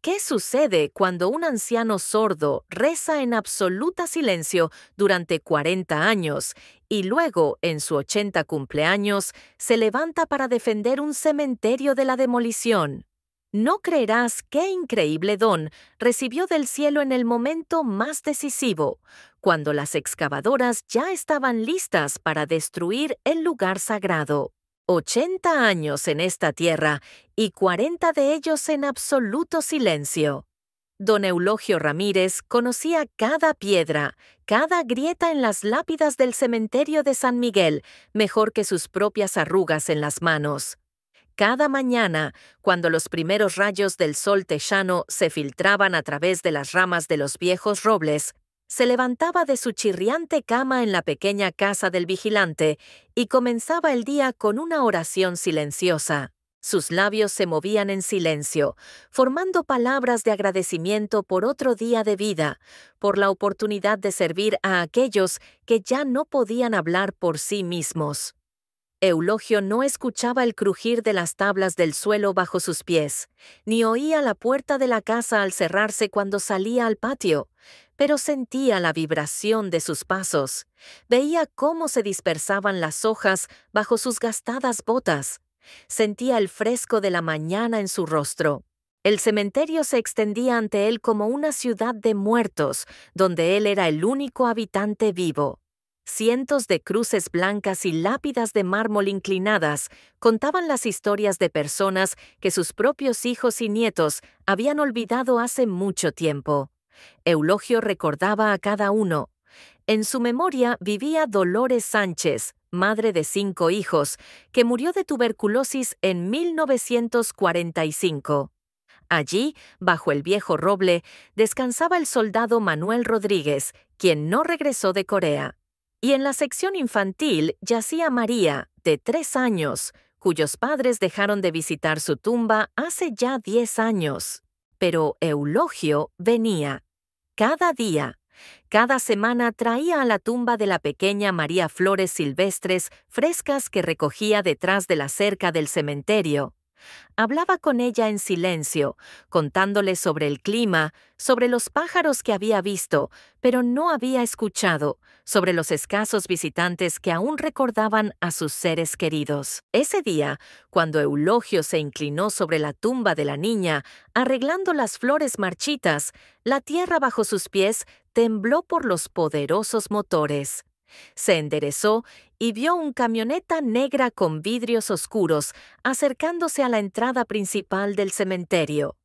¿Qué sucede cuando un anciano sordo reza en absoluta silencio durante 40 años y luego, en su 80 cumpleaños, se levanta para defender un cementerio de la demolición? No creerás qué increíble don recibió del cielo en el momento más decisivo, cuando las excavadoras ya estaban listas para destruir el lugar sagrado. 80 años en esta tierra y 40 de ellos en absoluto silencio. Don Eulogio Ramírez conocía cada piedra, cada grieta en las lápidas del cementerio de San Miguel, mejor que sus propias arrugas en las manos. Cada mañana, cuando los primeros rayos del sol texano se filtraban a través de las ramas de los viejos robles, se levantaba de su chirriante cama en la pequeña casa del vigilante y comenzaba el día con una oración silenciosa. Sus labios se movían en silencio, formando palabras de agradecimiento por otro día de vida, por la oportunidad de servir a aquellos que ya no podían hablar por sí mismos. Eulogio no escuchaba el crujir de las tablas del suelo bajo sus pies, ni oía la puerta de la casa al cerrarse cuando salía al patio, pero sentía la vibración de sus pasos, veía cómo se dispersaban las hojas bajo sus gastadas botas, sentía el fresco de la mañana en su rostro. El cementerio se extendía ante él como una ciudad de muertos, donde él era el único habitante vivo. Cientos de cruces blancas y lápidas de mármol inclinadas contaban las historias de personas que sus propios hijos y nietos habían olvidado hace mucho tiempo. Eulogio recordaba a cada uno. En su memoria vivía Dolores Sánchez, madre de 5 hijos, que murió de tuberculosis en 1945. Allí, bajo el viejo roble, descansaba el soldado Manuel Rodríguez, quien no regresó de Corea. Y en la sección infantil yacía María, de 3 años, cuyos padres dejaron de visitar su tumba hace ya 10 años. Pero Eulogio venía. Cada día, cada semana traía a la tumba de la pequeña María flores silvestres frescas que recogía detrás de la cerca del cementerio. Hablaba con ella en silencio, contándole sobre el clima, sobre los pájaros que había visto, pero no había escuchado, sobre los escasos visitantes que aún recordaban a sus seres queridos. Ese día, cuando Eulogio se inclinó sobre la tumba de la niña, arreglando las flores marchitas, la tierra bajo sus pies tembló por los poderosos motores. Se enderezó y vio una camioneta negra con vidrios oscuros acercándose a la entrada principal del cementerio.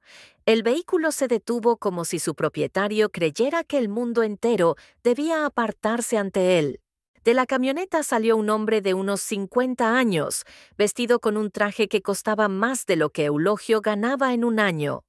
El vehículo se detuvo como si su propietario creyera que el mundo entero debía apartarse ante él. De la camioneta salió un hombre de unos 50 años, vestido con un traje que costaba más de lo que Eulogio ganaba en un año.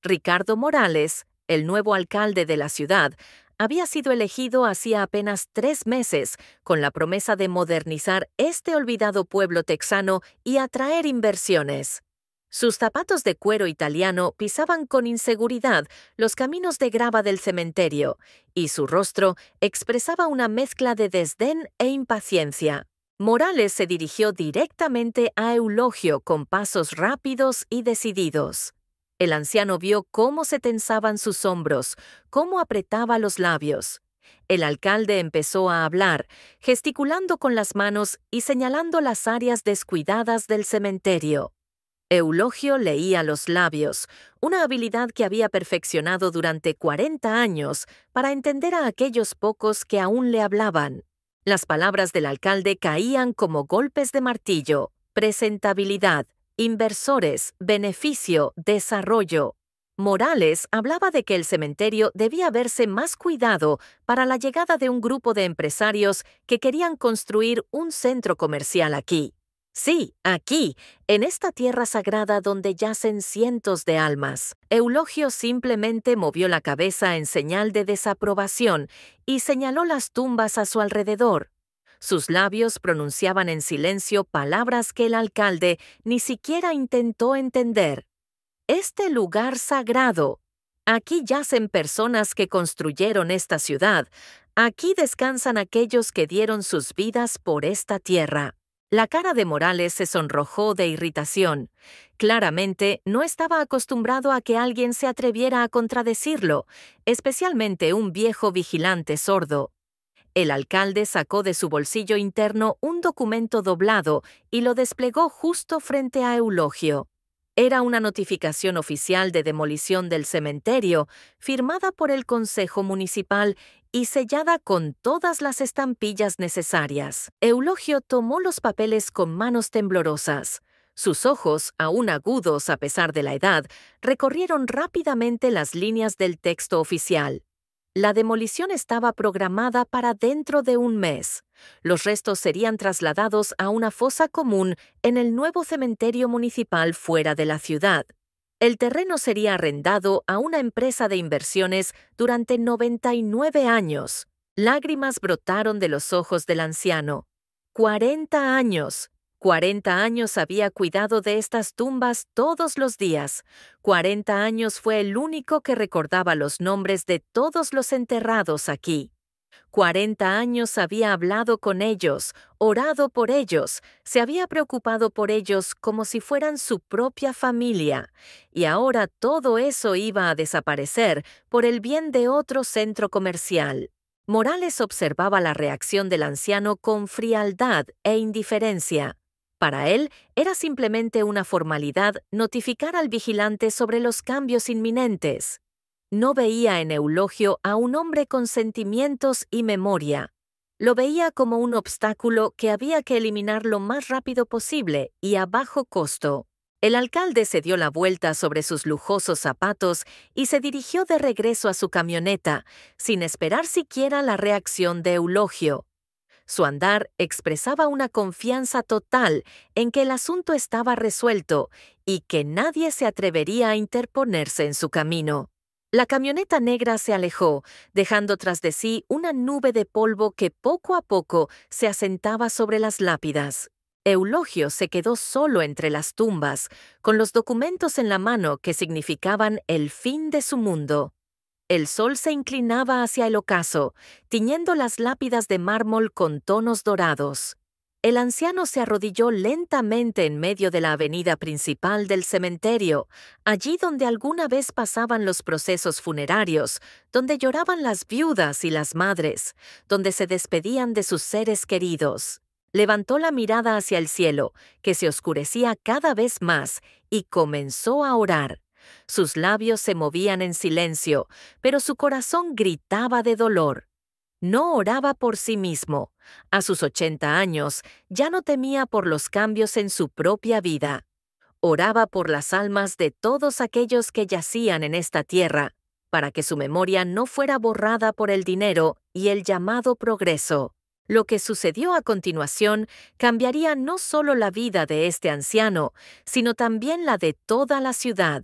Ricardo Morales, el nuevo alcalde de la ciudad, había sido elegido hacía apenas 3 meses con la promesa de modernizar este olvidado pueblo texano y atraer inversiones. Sus zapatos de cuero italiano pisaban con inseguridad los caminos de grava del cementerio, y su rostro expresaba una mezcla de desdén e impaciencia. Morales se dirigió directamente a Eulogio con pasos rápidos y decididos. El anciano vio cómo se tensaban sus hombros, cómo apretaba los labios. El alcalde empezó a hablar, gesticulando con las manos y señalando las áreas descuidadas del cementerio. Eulogio leía los labios, una habilidad que había perfeccionado durante 40 años para entender a aquellos pocos que aún le hablaban. Las palabras del alcalde caían como golpes de martillo: presentabilidad, inversores, beneficio, desarrollo. Morales hablaba de que el cementerio debía verse más cuidado para la llegada de un grupo de empresarios que querían construir un centro comercial aquí. Sí, aquí, en esta tierra sagrada donde yacen cientos de almas. Eulogio simplemente movió la cabeza en señal de desaprobación y señaló las tumbas a su alrededor. Sus labios pronunciaban en silencio palabras que el alcalde ni siquiera intentó entender. Este lugar sagrado. Aquí yacen personas que construyeron esta ciudad. Aquí descansan aquellos que dieron sus vidas por esta tierra. La cara de Morales se sonrojó de irritación. Claramente no estaba acostumbrado a que alguien se atreviera a contradecirlo, especialmente un viejo vigilante sordo. El alcalde sacó de su bolsillo interno un documento doblado y lo desplegó justo frente a Eulogio. Era una notificación oficial de demolición del cementerio, firmada por el Consejo Municipal y sellada con todas las estampillas necesarias. Eulogio tomó los papeles con manos temblorosas. Sus ojos, aún agudos a pesar de la edad, recorrieron rápidamente las líneas del texto oficial. La demolición estaba programada para dentro de un mes. Los restos serían trasladados a una fosa común en el nuevo cementerio municipal fuera de la ciudad. El terreno sería arrendado a una empresa de inversiones durante 99 años. Lágrimas brotaron de los ojos del anciano. 40 años. 40 años había cuidado de estas tumbas todos los días. 40 años fue el único que recordaba los nombres de todos los enterrados aquí. 40 años había hablado con ellos, orado por ellos, se había preocupado por ellos como si fueran su propia familia. Y ahora todo eso iba a desaparecer por el bien de otro centro comercial. Morales observaba la reacción del anciano con frialdad e indiferencia. Para él, era simplemente una formalidad notificar al vigilante sobre los cambios inminentes. No veía en Eulogio a un hombre con sentimientos y memoria. Lo veía como un obstáculo que había que eliminar lo más rápido posible y a bajo costo. El alcalde se dio la vuelta sobre sus lujosos zapatos y se dirigió de regreso a su camioneta, sin esperar siquiera la reacción de Eulogio. Su andar expresaba una confianza total en que el asunto estaba resuelto y que nadie se atrevería a interponerse en su camino. La camioneta negra se alejó, dejando tras de sí una nube de polvo que poco a poco se asentaba sobre las lápidas. Eulogio se quedó solo entre las tumbas, con los documentos en la mano que significaban el fin de su mundo. El sol se inclinaba hacia el ocaso, tiñendo las lápidas de mármol con tonos dorados. El anciano se arrodilló lentamente en medio de la avenida principal del cementerio, allí donde alguna vez pasaban los procesos funerarios, donde lloraban las viudas y las madres, donde se despedían de sus seres queridos. Levantó la mirada hacia el cielo, que se oscurecía cada vez más, y comenzó a orar. Sus labios se movían en silencio, pero su corazón gritaba de dolor. No oraba por sí mismo. A sus 80 años ya no temía por los cambios en su propia vida. Oraba por las almas de todos aquellos que yacían en esta tierra, para que su memoria no fuera borrada por el dinero y el llamado progreso. Lo que sucedió a continuación cambiaría no solo la vida de este anciano, sino también la de toda la ciudad.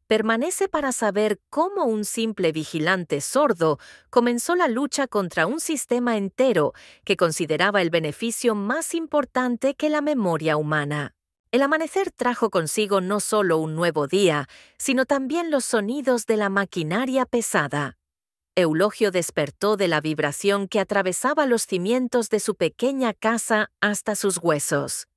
Permanece para saber cómo un simple vigilante sordo comenzó la lucha contra un sistema entero que consideraba el beneficio más importante que la memoria humana. El amanecer trajo consigo no solo un nuevo día, sino también los sonidos de la maquinaria pesada. Eulogio despertó de la vibración que atravesaba los cimientos de su pequeña casa hasta sus huesos.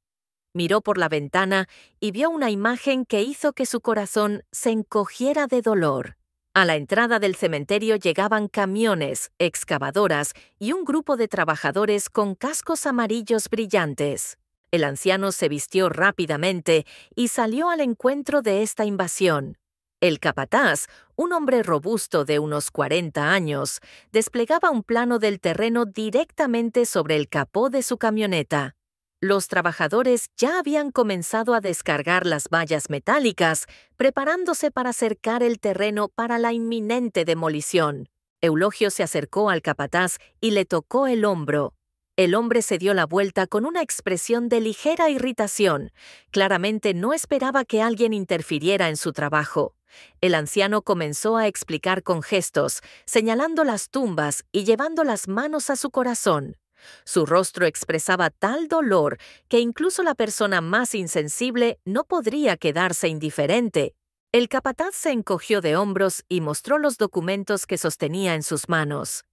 Miró por la ventana y vio una imagen que hizo que su corazón se encogiera de dolor. A la entrada del cementerio llegaban camiones, excavadoras y un grupo de trabajadores con cascos amarillos brillantes. El anciano se vistió rápidamente y salió al encuentro de esta invasión. El capataz, un hombre robusto de unos 40 años, desplegaba un plano del terreno directamente sobre el capó de su camioneta. Los trabajadores ya habían comenzado a descargar las vallas metálicas, preparándose para cercar el terreno para la inminente demolición. Eulogio se acercó al capataz y le tocó el hombro. El hombre se dio la vuelta con una expresión de ligera irritación. Claramente no esperaba que alguien interfiriera en su trabajo. El anciano comenzó a explicar con gestos, señalando las tumbas y llevando las manos a su corazón. Su rostro expresaba tal dolor que incluso la persona más insensible no podría quedarse indiferente. El capataz se encogió de hombros y mostró los documentos que sostenía en sus manos.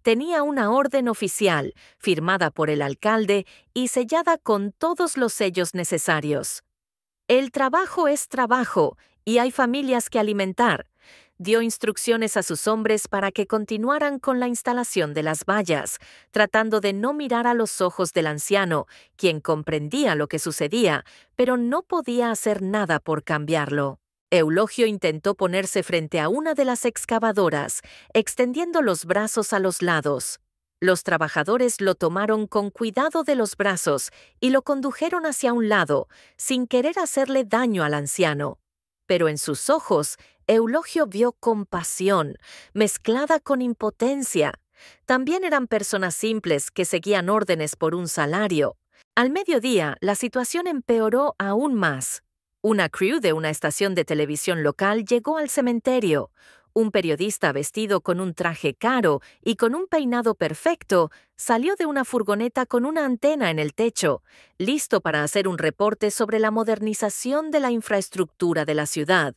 Tenía una orden oficial, firmada por el alcalde y sellada con todos los sellos necesarios. El trabajo es trabajo y hay familias que alimentar. Dio instrucciones a sus hombres para que continuaran con la instalación de las vallas, tratando de no mirar a los ojos del anciano, quien comprendía lo que sucedía, pero no podía hacer nada por cambiarlo. Eulogio intentó ponerse frente a una de las excavadoras, extendiendo los brazos a los lados. Los trabajadores lo tomaron con cuidado de los brazos y lo condujeron hacia un lado, sin querer hacerle daño al anciano. Pero en sus ojos, Eulogio vio compasión, mezclada con impotencia. También eran personas simples que seguían órdenes por un salario. Al mediodía, la situación empeoró aún más. Una crew de una estación de televisión local llegó al cementerio. Un periodista vestido con un traje caro y con un peinado perfecto salió de una furgoneta con una antena en el techo, listo para hacer un reporte sobre la modernización de la infraestructura de la ciudad.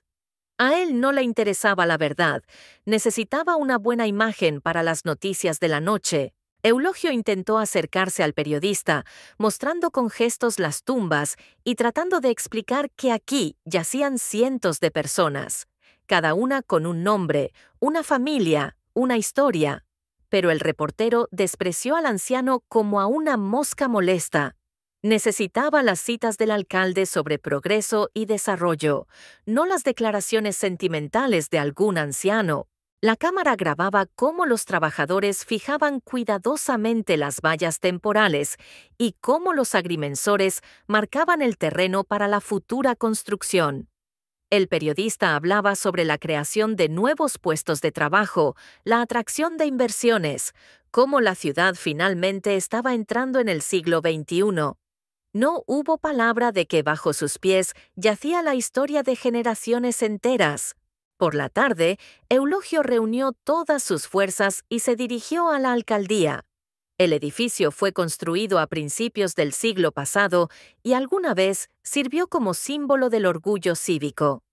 A él no le interesaba la verdad, necesitaba una buena imagen para las noticias de la noche. Eulogio intentó acercarse al periodista, mostrando con gestos las tumbas y tratando de explicar que aquí yacían cientos de personas, cada una con un nombre, una familia, una historia. Pero el reportero despreció al anciano como a una mosca molesta. Necesitaba las citas del alcalde sobre progreso y desarrollo, no las declaraciones sentimentales de algún anciano. La cámara grababa cómo los trabajadores fijaban cuidadosamente las vallas temporales y cómo los agrimensores marcaban el terreno para la futura construcción. El periodista hablaba sobre la creación de nuevos puestos de trabajo, la atracción de inversiones, cómo la ciudad finalmente estaba entrando en el siglo XXI. No hubo palabra de que bajo sus pies yacía la historia de generaciones enteras. Por la tarde, Eulogio reunió todas sus fuerzas y se dirigió a la alcaldía. El edificio fue construido a principios del siglo pasado y alguna vez sirvió como símbolo del orgullo cívico.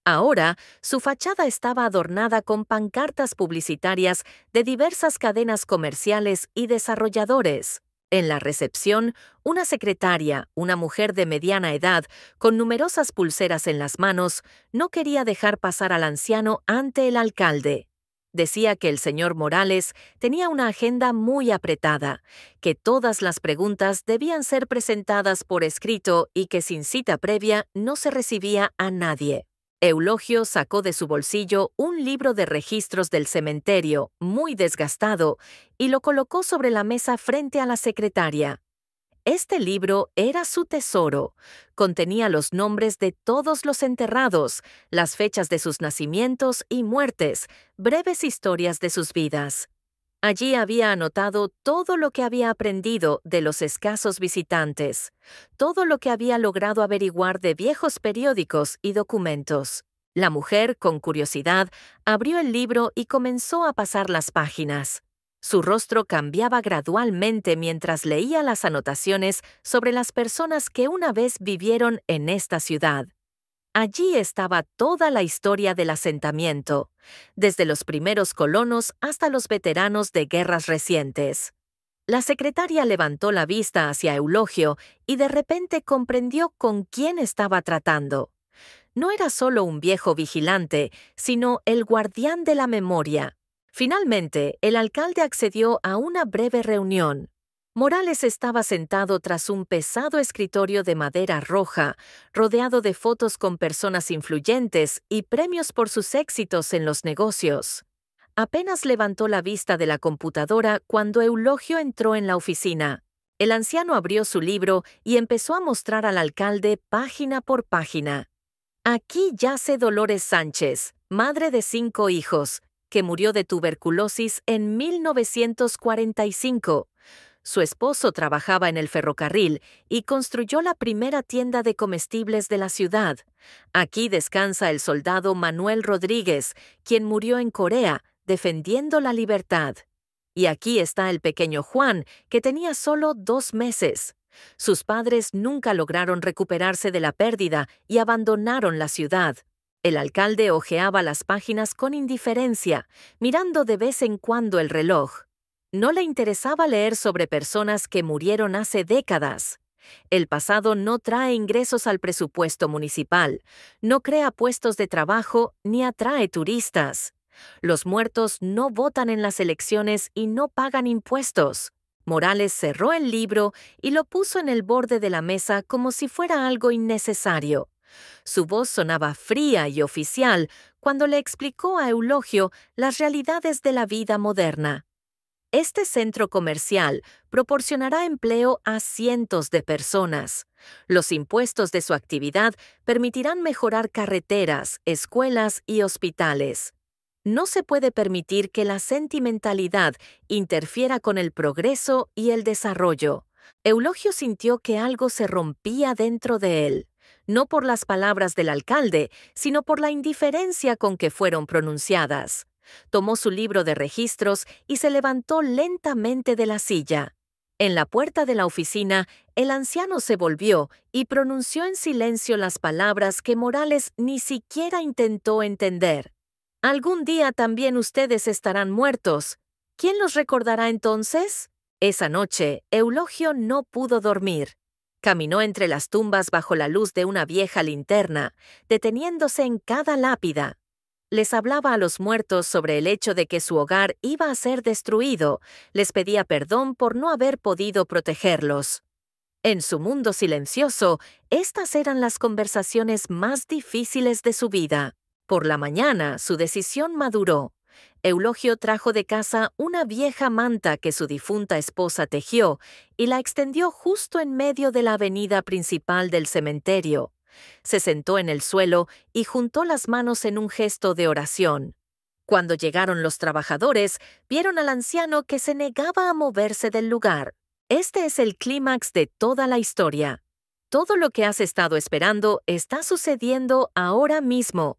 Ahora, su fachada estaba adornada con pancartas publicitarias de diversas cadenas comerciales y desarrolladores. En la recepción, una secretaria, una mujer de mediana edad, con numerosas pulseras en las manos, no quería dejar pasar al anciano ante el alcalde. Decía que el señor Morales tenía una agenda muy apretada, que todas las preguntas debían ser presentadas por escrito y que sin cita previa no se recibía a nadie. Eulogio sacó de su bolsillo un libro de registros del cementerio, muy desgastado, y lo colocó sobre la mesa frente a la secretaria. Este libro era su tesoro. Contenía los nombres de todos los enterrados, las fechas de sus nacimientos y muertes, breves historias de sus vidas. Allí había anotado todo lo que había aprendido de los escasos visitantes, todo lo que había logrado averiguar de viejos periódicos y documentos. La mujer, con curiosidad, abrió el libro y comenzó a pasar las páginas. Su rostro cambiaba gradualmente mientras leía las anotaciones sobre las personas que una vez vivieron en esta ciudad. Allí estaba toda la historia del asentamiento, desde los primeros colonos hasta los veteranos de guerras recientes. La secretaria levantó la vista hacia Eulogio y de repente comprendió con quién estaba tratando. No era solo un viejo vigilante, sino el guardián de la memoria. Finalmente, el alcalde accedió a una breve reunión. Morales estaba sentado tras un pesado escritorio de madera roja, rodeado de fotos con personas influyentes y premios por sus éxitos en los negocios. Apenas levantó la vista de la computadora cuando Eulogio entró en la oficina. El anciano abrió su libro y empezó a mostrar al alcalde página por página. Aquí yace Dolores Sánchez, madre de 5 hijos, que murió de tuberculosis en 1945. Su esposo trabajaba en el ferrocarril y construyó la primera tienda de comestibles de la ciudad. Aquí descansa el soldado Manuel Rodríguez, quien murió en Corea, defendiendo la libertad. Y aquí está el pequeño Juan, que tenía solo 2 meses. Sus padres nunca lograron recuperarse de la pérdida y abandonaron la ciudad. El alcalde hojeaba las páginas con indiferencia, mirando de vez en cuando el reloj. No le interesaba leer sobre personas que murieron hace décadas. El pasado no trae ingresos al presupuesto municipal, no crea puestos de trabajo ni atrae turistas. Los muertos no votan en las elecciones y no pagan impuestos. Morales cerró el libro y lo puso en el borde de la mesa como si fuera algo innecesario. Su voz sonaba fría y oficial cuando le explicó a Eulogio las realidades de la vida moderna. Este centro comercial proporcionará empleo a cientos de personas. Los impuestos de su actividad permitirán mejorar carreteras, escuelas y hospitales. No se puede permitir que la sentimentalidad interfiera con el progreso y el desarrollo. Eulogio sintió que algo se rompía dentro de él, no por las palabras del alcalde, sino por la indiferencia con que fueron pronunciadas. Tomó su libro de registros y se levantó lentamente de la silla. En la puerta de la oficina, el anciano se volvió y pronunció en silencio las palabras que Morales ni siquiera intentó entender. Algún día también ustedes estarán muertos. ¿Quién los recordará entonces? Esa noche, Eulogio no pudo dormir. Caminó entre las tumbas bajo la luz de una vieja linterna, deteniéndose en cada lápida. Les hablaba a los muertos sobre el hecho de que su hogar iba a ser destruido, les pedía perdón por no haber podido protegerlos. En su mundo silencioso, estas eran las conversaciones más difíciles de su vida. Por la mañana, su decisión maduró. Eulogio trajo de casa una vieja manta que su difunta esposa tejió y la extendió justo en medio de la avenida principal del cementerio. Se sentó en el suelo y juntó las manos en un gesto de oración. Cuando llegaron los trabajadores, vieron al anciano que se negaba a moverse del lugar. Este es el clímax de toda la historia. Todo lo que has estado esperando está sucediendo ahora mismo.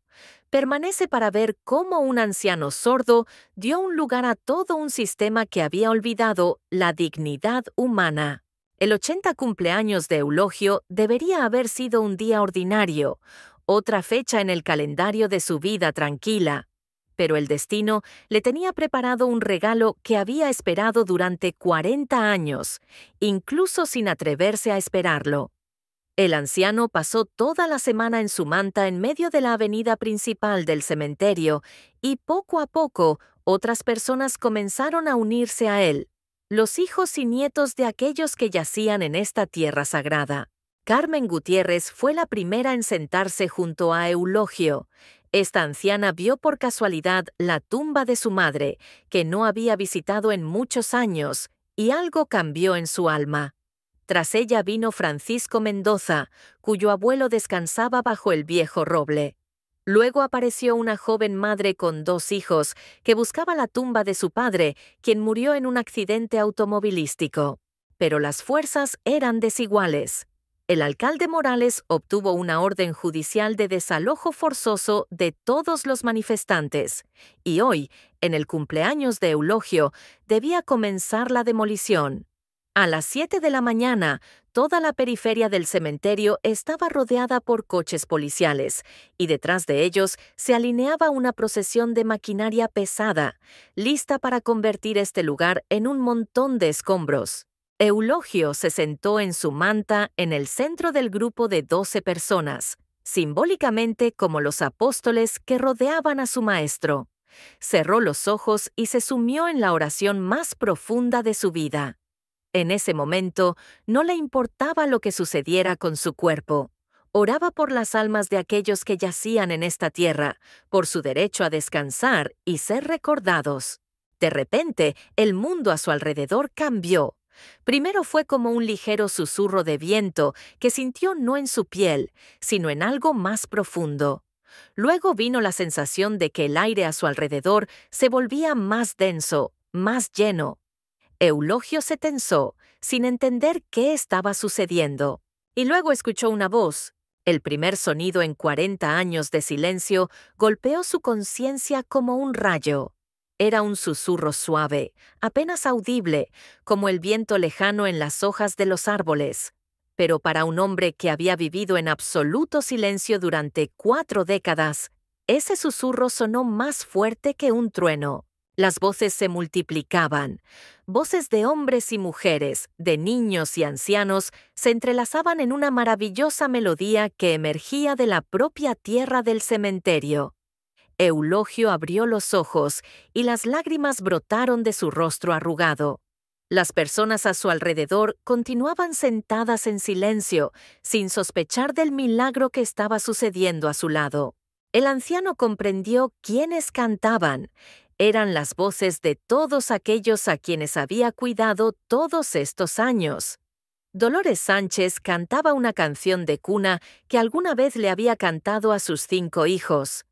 Permanece para ver cómo un anciano sordo dio un lugar a todo un sistema que había olvidado la dignidad humana. El 80 cumpleaños de Eulogio debería haber sido un día ordinario, otra fecha en el calendario de su vida tranquila. Pero el destino le tenía preparado un regalo que había esperado durante 40 años, incluso sin atreverse a esperarlo. El anciano pasó toda la semana en su manta en medio de la avenida principal del cementerio y poco a poco otras personas comenzaron a unirse a él, los hijos y nietos de aquellos que yacían en esta tierra sagrada. Carmen Gutiérrez fue la primera en sentarse junto a Eulogio. Esta anciana vio por casualidad la tumba de su madre, que no había visitado en muchos años, y algo cambió en su alma. Tras ella vino Francisco Mendoza, cuyo abuelo descansaba bajo el viejo roble. Luego apareció una joven madre con 2 hijos que buscaba la tumba de su padre, quien murió en un accidente automovilístico. Pero las fuerzas eran desiguales. El alcalde Morales obtuvo una orden judicial de desalojo forzoso de todos los manifestantes, y hoy, en el cumpleaños de Eulogio, debía comenzar la demolición. A las 7 de la mañana, toda la periferia del cementerio estaba rodeada por coches policiales, y detrás de ellos se alineaba una procesión de maquinaria pesada, lista para convertir este lugar en un montón de escombros. Eulogio se sentó en su manta en el centro del grupo de 12 personas, simbólicamente como los apóstoles que rodeaban a su maestro. Cerró los ojos y se sumió en la oración más profunda de su vida. En ese momento, no le importaba lo que sucediera con su cuerpo. Oraba por las almas de aquellos que yacían en esta tierra, por su derecho a descansar y ser recordados. De repente, el mundo a su alrededor cambió. Primero fue como un ligero susurro de viento que sintió no en su piel, sino en algo más profundo. Luego vino la sensación de que el aire a su alrededor se volvía más denso, más lleno. Eulogio se tensó, sin entender qué estaba sucediendo. Y luego escuchó una voz. El primer sonido en 40 años de silencio golpeó su conciencia como un rayo. Era un susurro suave, apenas audible, como el viento lejano en las hojas de los árboles. Pero para un hombre que había vivido en absoluto silencio durante 4 décadas, ese susurro sonó más fuerte que un trueno. Las voces se multiplicaban. Voces de hombres y mujeres, de niños y ancianos, se entrelazaban en una maravillosa melodía que emergía de la propia tierra del cementerio. Eulogio abrió los ojos y las lágrimas brotaron de su rostro arrugado. Las personas a su alrededor continuaban sentadas en silencio, sin sospechar del milagro que estaba sucediendo a su lado. El anciano comprendió quiénes cantaban. Eran las voces de todos aquellos a quienes había cuidado todos estos años. Dolores Sánchez cantaba una canción de cuna que alguna vez le había cantado a sus 5 hijos.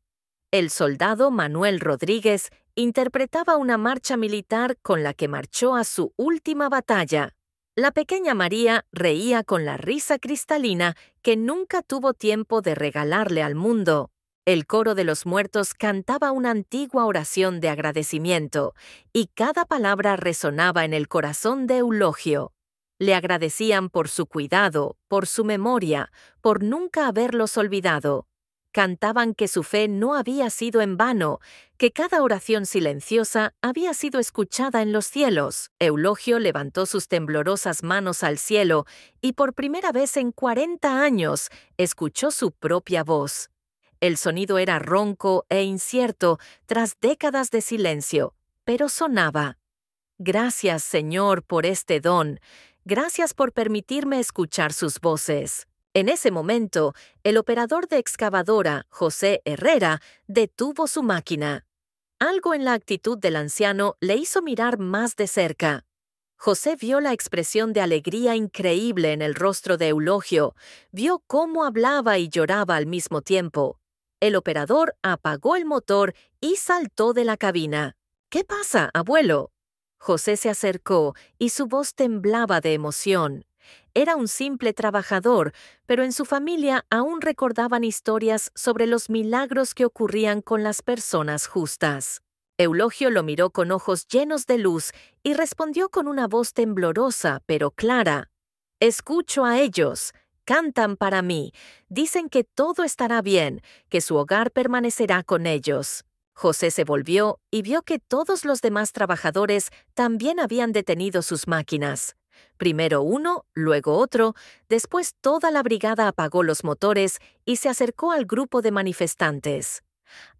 El soldado Manuel Rodríguez interpretaba una marcha militar con la que marchó a su última batalla. La pequeña María reía con la risa cristalina que nunca tuvo tiempo de regalarle al mundo. El coro de los muertos cantaba una antigua oración de agradecimiento, y cada palabra resonaba en el corazón de Eulogio. Le agradecían por su cuidado, por su memoria, por nunca haberlos olvidado. Cantaban que su fe no había sido en vano, que cada oración silenciosa había sido escuchada en los cielos. Eulogio levantó sus temblorosas manos al cielo y por primera vez en 40 años escuchó su propia voz. El sonido era ronco e incierto tras décadas de silencio, pero sonaba. Gracias, Señor, por este don. Gracias por permitirme escuchar sus voces. En ese momento, el operador de excavadora, José Herrera, detuvo su máquina. Algo en la actitud del anciano le hizo mirar más de cerca. José vio la expresión de alegría increíble en el rostro de Eulogio, vio cómo hablaba y lloraba al mismo tiempo. El operador apagó el motor y saltó de la cabina. ¿Qué pasa, abuelo? José se acercó y su voz temblaba de emoción. Era un simple trabajador, pero en su familia aún recordaban historias sobre los milagros que ocurrían con las personas justas. Eulogio lo miró con ojos llenos de luz y respondió con una voz temblorosa pero clara. Escucho a ellos. Cantan para mí, dicen que todo estará bien, que su hogar permanecerá con ellos. José se volvió y vio que todos los demás trabajadores también habían detenido sus máquinas. Primero uno, luego otro, después toda la brigada apagó los motores y se acercó al grupo de manifestantes.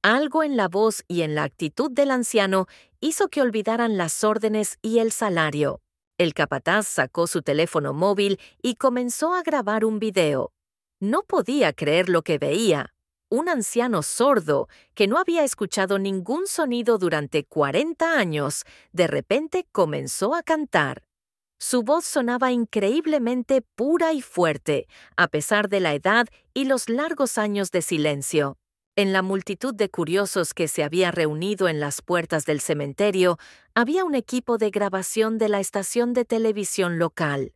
Algo en la voz y en la actitud del anciano hizo que olvidaran las órdenes y el salario. El capataz sacó su teléfono móvil y comenzó a grabar un video. No podía creer lo que veía. Un anciano sordo, que no había escuchado ningún sonido durante 40 años, de repente comenzó a cantar. Su voz sonaba increíblemente pura y fuerte, a pesar de la edad y los largos años de silencio. En la multitud de curiosos que se había reunido en las puertas del cementerio, había un equipo de grabación de la estación de televisión local.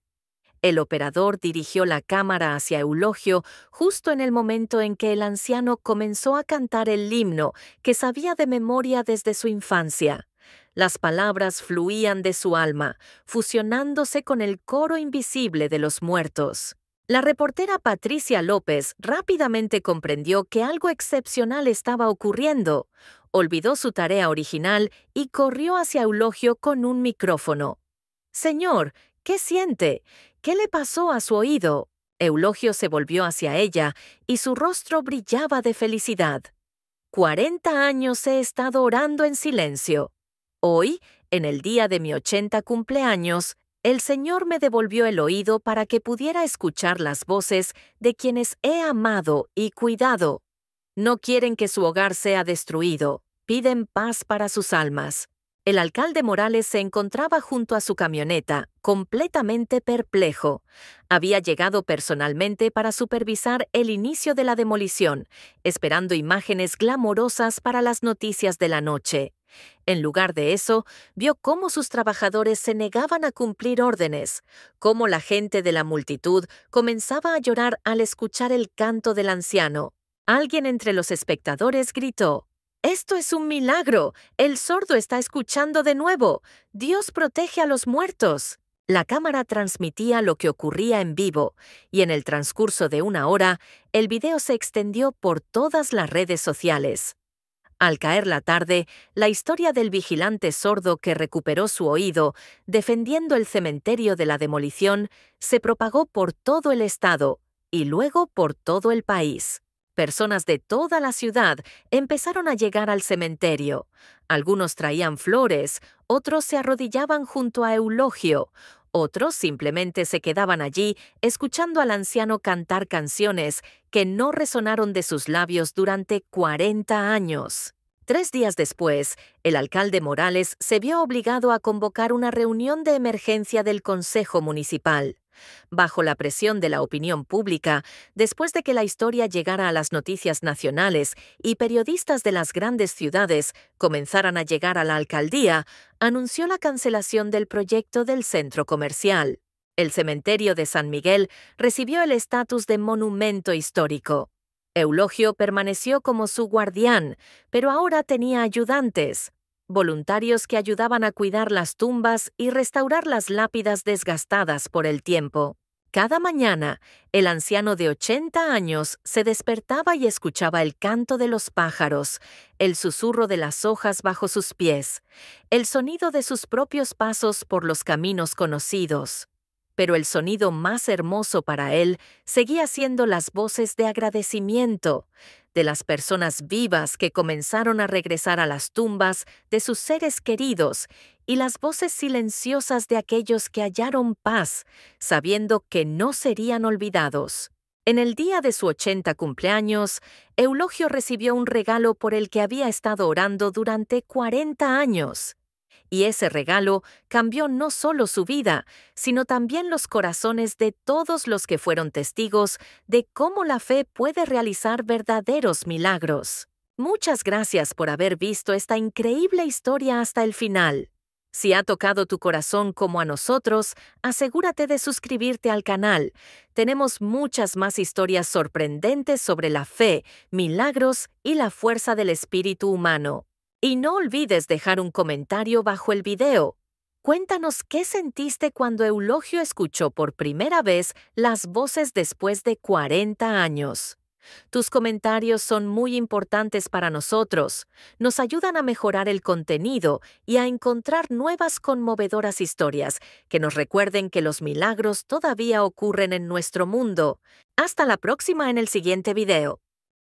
El operador dirigió la cámara hacia Eulogio justo en el momento en que el anciano comenzó a cantar el himno que sabía de memoria desde su infancia. Las palabras fluían de su alma, fusionándose con el coro invisible de los muertos. La reportera Patricia López rápidamente comprendió que algo excepcional estaba ocurriendo. Olvidó su tarea original y corrió hacia Eulogio con un micrófono. «Señor, ¿qué siente? ¿Qué le pasó a su oído?» Eulogio se volvió hacia ella y su rostro brillaba de felicidad. 40 años he estado orando en silencio. Hoy, en el día de mi 80 cumpleaños, el Señor me devolvió el oído para que pudiera escuchar las voces de quienes he amado y cuidado. No quieren que su hogar sea destruido, piden paz para sus almas. El alcalde Morales se encontraba junto a su camioneta, completamente perplejo. Había llegado personalmente para supervisar el inicio de la demolición, esperando imágenes glamorosas para las noticias de la noche. En lugar de eso, vio cómo sus trabajadores se negaban a cumplir órdenes, cómo la gente de la multitud comenzaba a llorar al escuchar el canto del anciano. Alguien entre los espectadores gritó: «¡Esto es un milagro! ¡El sordo está escuchando de nuevo! ¡Dios protege a los muertos!». La cámara transmitía lo que ocurría en vivo, y en el transcurso de 1 hora, el video se extendió por todas las redes sociales. Al caer la tarde, la historia del vigilante sordo que recuperó su oído, defendiendo el cementerio de la demolición, se propagó por todo el estado y luego por todo el país. Personas de toda la ciudad empezaron a llegar al cementerio. Algunos traían flores, otros se arrodillaban junto a Eulogio, otros simplemente se quedaban allí escuchando al anciano cantar canciones que no resonaron de sus labios durante 40 años. 3 días después, el alcalde Morales se vio obligado a convocar una reunión de emergencia del Consejo Municipal. Bajo la presión de la opinión pública, después de que la historia llegara a las noticias nacionales y periodistas de las grandes ciudades comenzaran a llegar a la alcaldía, anunció la cancelación del proyecto del centro comercial. El cementerio de San Miguel recibió el estatus de monumento histórico. Eulogio permaneció como su guardián, pero ahora tenía ayudantes, voluntarios que ayudaban a cuidar las tumbas y restaurar las lápidas desgastadas por el tiempo. Cada mañana, el anciano de 80 años se despertaba y escuchaba el canto de los pájaros, el susurro de las hojas bajo sus pies, el sonido de sus propios pasos por los caminos conocidos. Pero el sonido más hermoso para él seguía siendo las voces de agradecimiento de las personas vivas que comenzaron a regresar a las tumbas de sus seres queridos y las voces silenciosas de aquellos que hallaron paz, sabiendo que no serían olvidados. En el día de su 80 cumpleaños, Eulogio recibió un regalo por el que había estado orando durante 40 años. Y ese regalo cambió no solo su vida, sino también los corazones de todos los que fueron testigos de cómo la fe puede realizar verdaderos milagros. Muchas gracias por haber visto esta increíble historia hasta el final. Si ha tocado tu corazón como a nosotros, asegúrate de suscribirte al canal. Tenemos muchas más historias sorprendentes sobre la fe, milagros y la fuerza del espíritu humano. Y no olvides dejar un comentario bajo el video. Cuéntanos qué sentiste cuando Eulogio escuchó por primera vez las voces después de 40 años. Tus comentarios son muy importantes para nosotros. Nos ayudan a mejorar el contenido y a encontrar nuevas conmovedoras historias que nos recuerden que los milagros todavía ocurren en nuestro mundo. Hasta la próxima en el siguiente video.